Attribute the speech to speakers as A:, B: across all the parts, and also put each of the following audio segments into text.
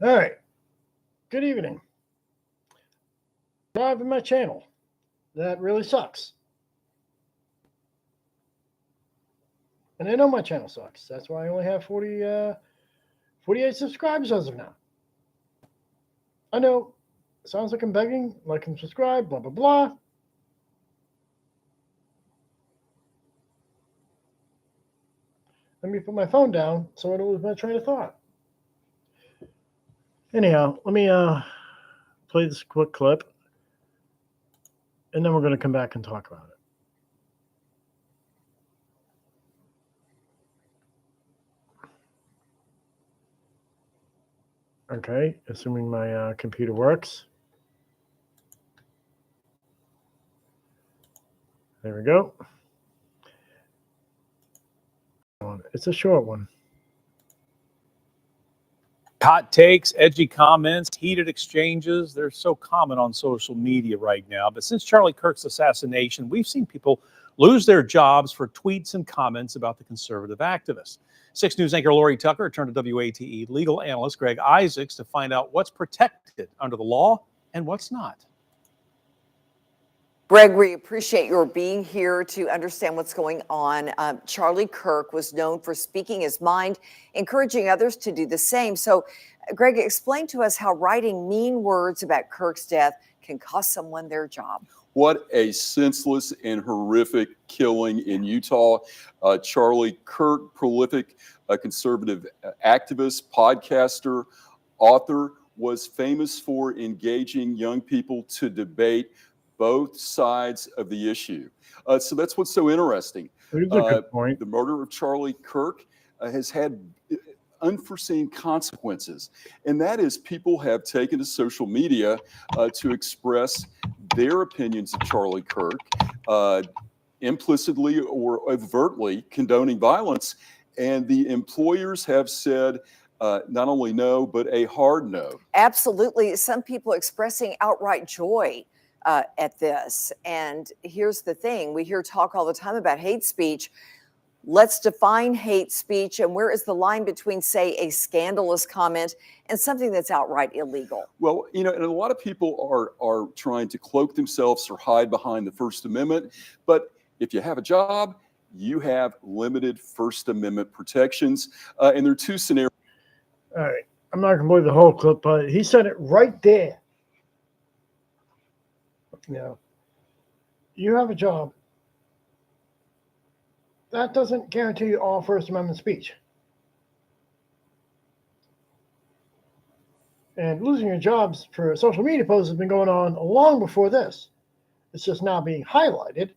A: All right. Good evening. Subscribe to my channel. That really sucks. And I know my channel sucks. That's why I only have 48 subscribers as of now. I know. Sounds like I'm begging. Like and subscribe, blah, blah, blah. Let me put my phone down so I don't lose my train of thought. Anyhow, let me play this quick clip, and then we're going to come back and talk about it. Okay, assuming my computer works. There we go. It's a short one.
B: Hot takes, edgy comments, heated exchanges, they're so common on social media right now. But since Charlie Kirk's assassination, we've seen people lose their jobs for tweets and comments about the conservative activist. 6 News anchor Lori Tucker turned to WATE legal analyst Greg Isaacs to find out what's protected under the law and what's not.
C: Greg, we appreciate your being here to understand what's going on. Charlie Kirk was known for speaking his mind, encouraging others to do the same. So, Greg, explain to us how writing mean words about Kirk's death can cost someone their job.
D: What a senseless and horrific killing in Utah. Charlie Kirk, prolific conservative activist, podcaster, author, was famous for engaging young people to debate both sides of the issue. So that's what's so interesting.
A: That's a good point.
D: The murder of Charlie Kirk has had unforeseen consequences. And that is people have taken to social media to express their opinions of Charlie Kirk, implicitly or overtly condoning violence. And the employers have said not only no, but a hard no.
C: Absolutely. Some people expressing outright joy at this. And here's the thing. We hear talk all the time about hate speech. Let's define hate speech. And where is the line between, say, a scandalous comment and something that's outright illegal?
D: Well, you know, and a lot of people are trying to cloak themselves or hide behind the First Amendment. But if you have a job, you have limited First Amendment protections. And there are two scenarios.
A: All right. I'm not going to play the whole clip, but he said it right there. You know, you have a job. That doesn't guarantee you all First Amendment speech. And losing your jobs for social media posts has been going on long before this. It's just now being highlighted.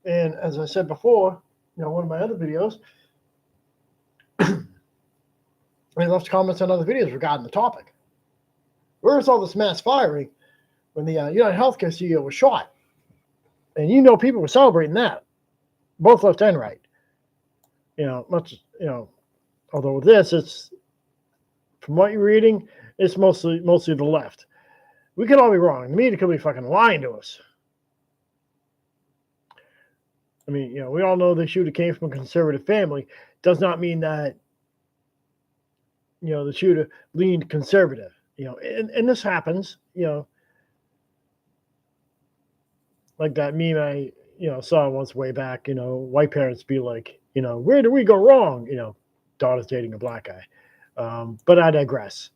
A: And as I said before, you know, one of my other videos, I left comments on other videos regarding the topic. Where's all this mass firing when the United Healthcare CEO was shot? And you know, people were celebrating that, both left and right. You know, although with this, it's, from what you're reading, it's mostly the left. We could all be wrong. The media could be fucking lying to us. I mean, you know, we all know the shooter came from a conservative family. Does not mean that, you know, the shooter leaned conservative. You know, and this happens, you know, like that meme I, you know, saw once way back, you know, white parents be like, you know, where do we go wrong? You know, daughter's dating a black guy. But I digress.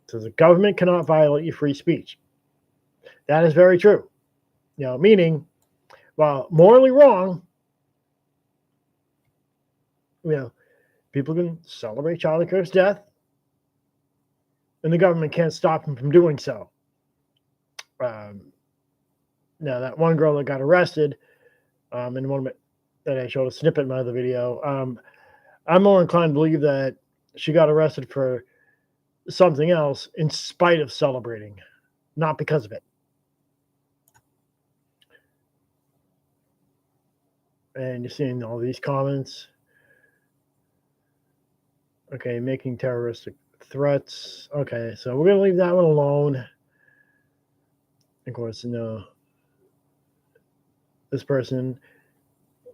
A: So the government cannot violate your free speech. That is very true. You know, meaning, while morally wrong, you know, people can celebrate Charlie Kirk's death, and the government can't stop them from doing so. Now, that one girl that got arrested, in one that I showed a snippet in my other video, I'm more inclined to believe that she got arrested for something else in spite of celebrating, not because of it. And you're seeing all these comments. Okay, making terroristic threats. Okay, so we're going to leave that one alone. Of course, you know, this person,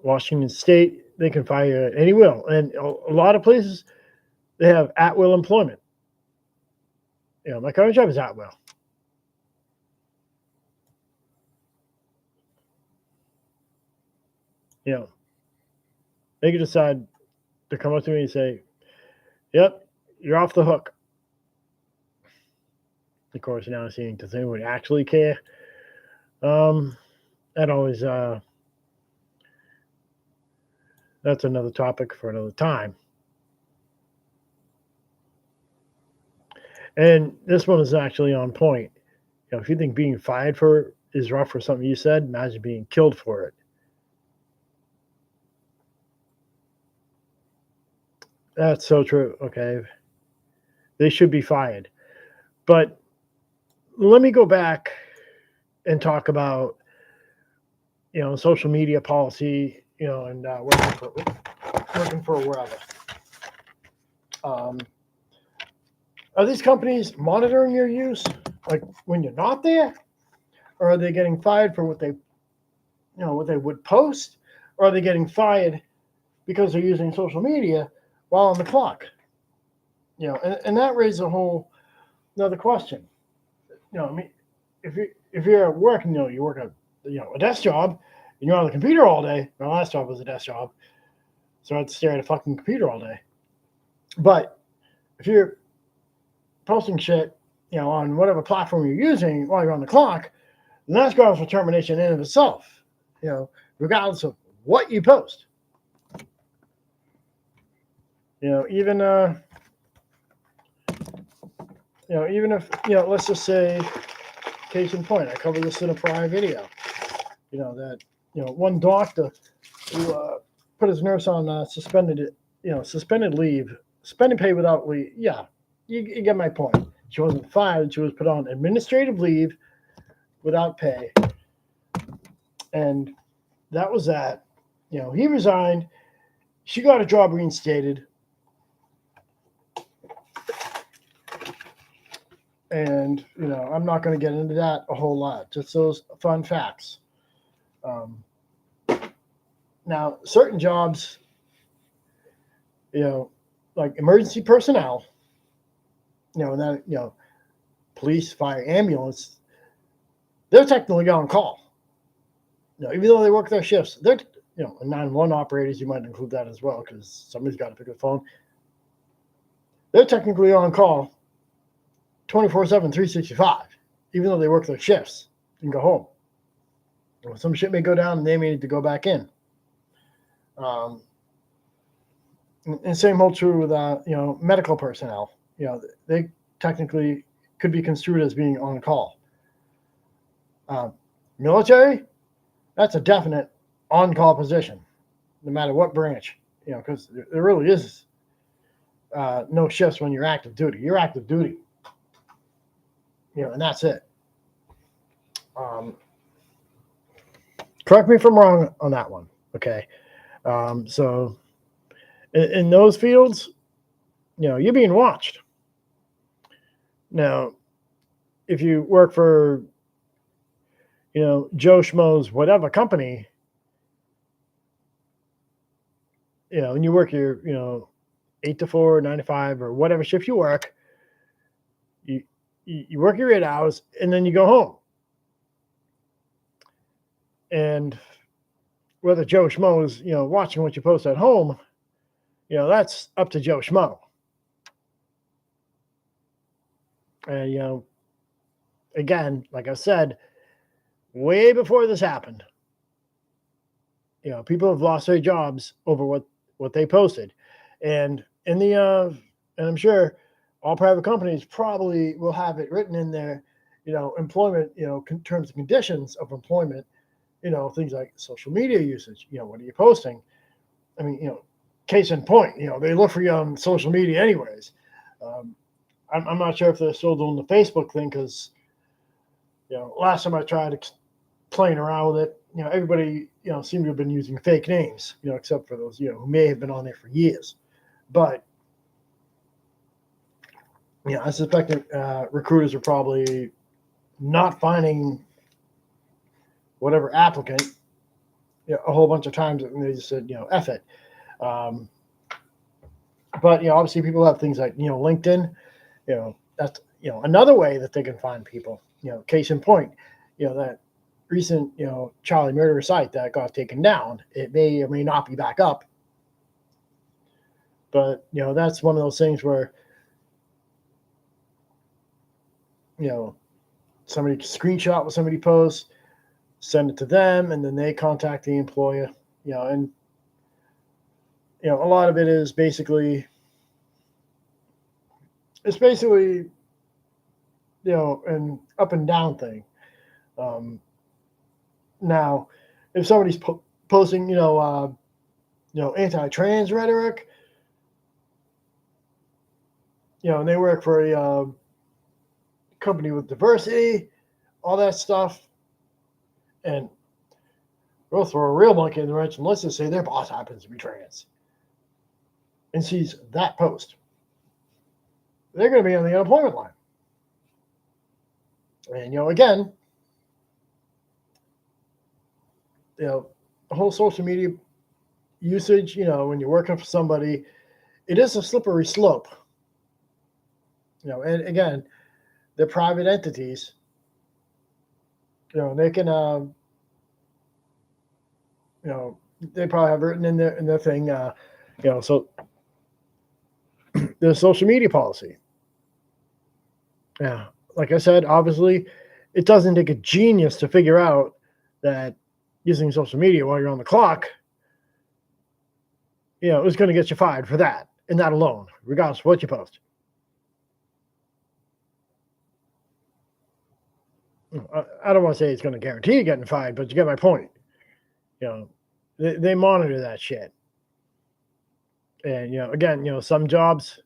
A: Washington State, they can fire at any will. And a lot of places They have at-will employment. My current job is at-will. They could decide to come up to me and say, "Yep, you're off the hook." Of course, now seeing does anyone actually care? That always that's another topic for another time. And this one is actually on point. If you think being fired for is rough for something you said, imagine being killed for it. That's so true. Okay. They should be fired. But let me go back and talk about, social media policy, and working for wherever. Are these companies monitoring your use, like when you're not there, or are they getting fired for what they would post, or are they getting fired because they're using social media while on the clock? And that raises a whole another question. I mean, if you're at work, you work a desk job, and you're on the computer all day. My last job was a desk job, so I had to stare at a fucking computer all day. But if you're posting shit, on whatever platform you're using while you're on the clock, then that's grounds for termination in and of itself. Regardless of what you post. Even if let's just say, case in point, I covered this in a prior video. That one doctor who put his nurse on suspended leave, suspended pay without leave. Yeah, you get my point. She wasn't fired; she was put on administrative leave without pay, and that was that. He resigned. She got a job reinstated. And, I'm not going to get into that a whole lot, just those fun facts. Now, certain jobs, like emergency personnel, and then, police, fire, ambulance, they're technically on call. Even though they work their shifts, they're, 911 operators, you might include that as well, because somebody's got to pick up the phone. They're technically on call 24/7, 365, even though they work their shifts and go home. Some shit may go down and they may need to go back in. And same holds true with medical personnel. They technically could be construed as being on call. Military, that's a definite on-call position, no matter what branch. Because there really is no shifts when you're active duty. You're active duty. And that's it. Correct me if I'm wrong on that one. Okay. So in those fields, you're being watched. Now, if you work for, Joe Schmo's whatever company, and you work your, 8 to 4, 9 to 5, or whatever shift you work, you work your 8 hours and then you go home. And whether Joe Schmo is, watching what you post at home, that's up to Joe Schmo. And, again, like I said, way before this happened, people have lost their jobs over what they posted. And and I'm sure all private companies probably will have it written in their, employment, terms and conditions of employment, things like social media usage. What are you posting? I mean, case in point, they look for you on social media anyways. I'm not sure if they're still doing the Facebook thing because, last time I tried playing around with it, everybody, seemed to have been using fake names, except for those, who may have been on there for years. But, I suspect that recruiters are probably not finding whatever applicant a whole bunch of times, and they just said, F it. But But obviously people have things like LinkedIn. That's another way that they can find people. Case in point, that recent Charlie murder site that got taken down. It may or may not be back up. But that's one of those things where somebody screenshot what somebody posts, send it to them, and then they contact the employer. And a lot of it is basically an up and down thing. Now, if somebody's posting anti-trans rhetoric, and they work for a company with diversity, all that stuff, and we'll throw a real monkey in the wrench, and let's just say their boss happens to be trans and sees that post, they're going to be on the unemployment line. And again, the whole social media usage, when you're working for somebody, it is a slippery slope. And again, they're private entities. They can, they probably have written in their thing, so there's social media policy. Yeah, like I said, obviously, it doesn't take a genius to figure out that using social media while you're on the clock, is going to get you fired for that, and that alone, regardless of what you post. I don't want to say it's going to guarantee you getting fired, but you get my point. They monitor that shit. And, again, some jobs,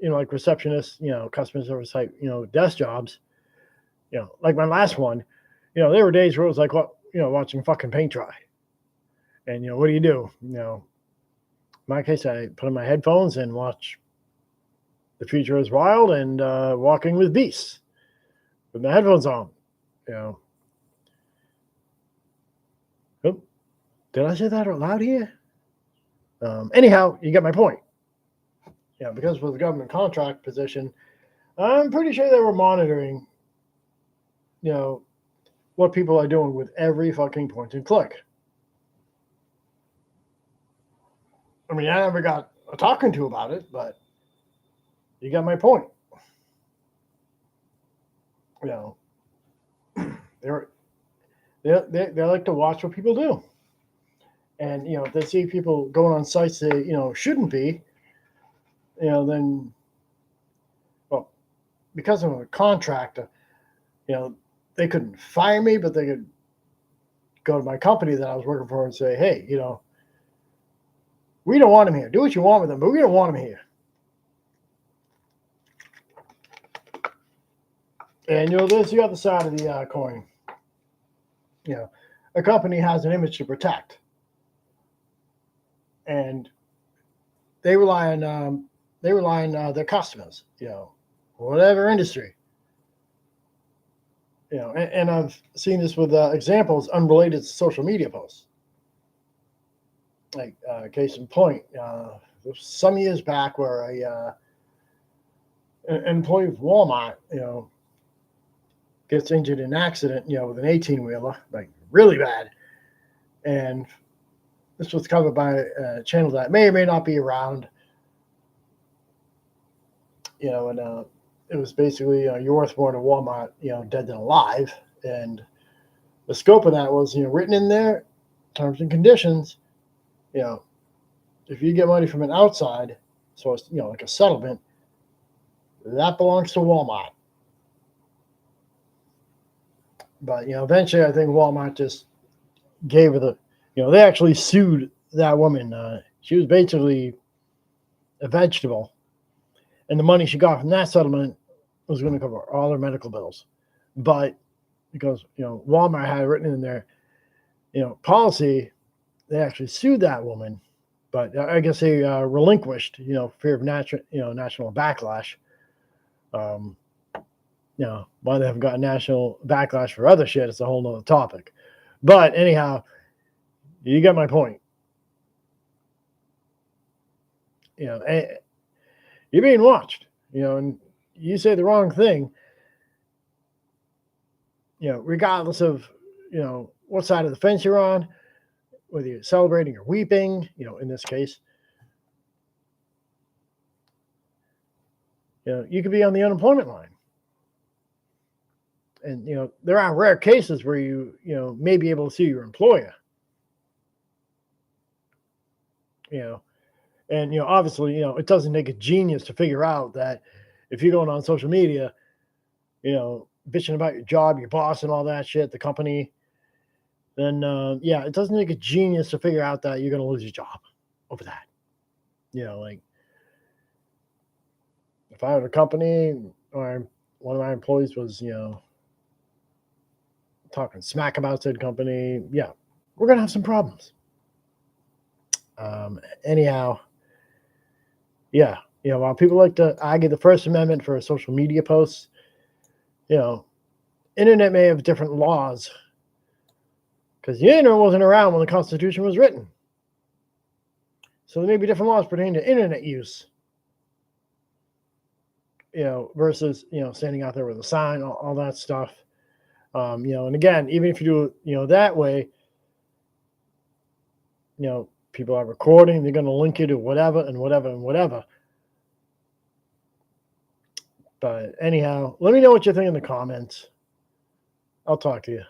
A: like receptionists, customer service type, desk jobs, like my last one, there were days where it was like, watching fucking paint dry. And, what do? In my case, I put in my headphones and watch The Future is Wild and Walking with Beasts with my headphones on. Oh, did I say that out loud here? Anyhow, you get my point. Because with the government contract position, I'm pretty sure they were monitoring, what people are doing with every fucking point and click. I mean, I never got a talking to about it, but you got my point. They like to watch what people do. And, if they see people going on sites they, shouldn't be, then, well, because I'm a contractor, they couldn't fire me, but they could go to my company that I was working for and say, hey, we don't want him here. Do what you want with him, but we don't want him here. And, there's the other side of the coin. A company has an image to protect. And they rely on their customers, whatever industry. And I've seen this with examples unrelated to social media posts. Like case in point, some years back where an employee of Walmart, gets injured in an accident, with an 18-wheeler, like really bad. And this was covered by a channel that may or may not be around, and it was basically, you're worth more to Walmart, dead than alive. And the scope of that was, written in there, terms and conditions, if you get money from an outside source, like a settlement, that belongs to Walmart. But, eventually I think Walmart just gave her the, they actually sued that woman. She was basically a vegetable. And the money she got from that settlement was going to cover all her medical bills. But because, Walmart had written in their, policy, they actually sued that woman. But I guess they relinquished, fear of national backlash. Why they haven't got national backlash for other shit is a whole nother topic. But anyhow, you get my point. you're being watched, and you say the wrong thing, regardless of, what side of the fence you're on, whether you're celebrating or weeping, in this case, you could be on the unemployment line. And, there are rare cases where you may be able to sue your employer, and, obviously, it doesn't take a genius to figure out that if you're going on social media, bitching about your job, your boss and all that shit, the company, then, it doesn't take a genius to figure out that you're going to lose your job over that. Like, if I had a company or one of my employees was, talking smack about said company, we're going to have some problems. Anyhow, while people like to argue the First Amendment for social media posts, internet may have different laws because the internet wasn't around when the Constitution was written. So there may be different laws pertaining to internet use, versus, standing out there with a sign, all that stuff. And again, even if you do it, that way, people are recording, they're going to link you to whatever and whatever and whatever. But anyhow, let me know what you think in the comments. I'll talk to you.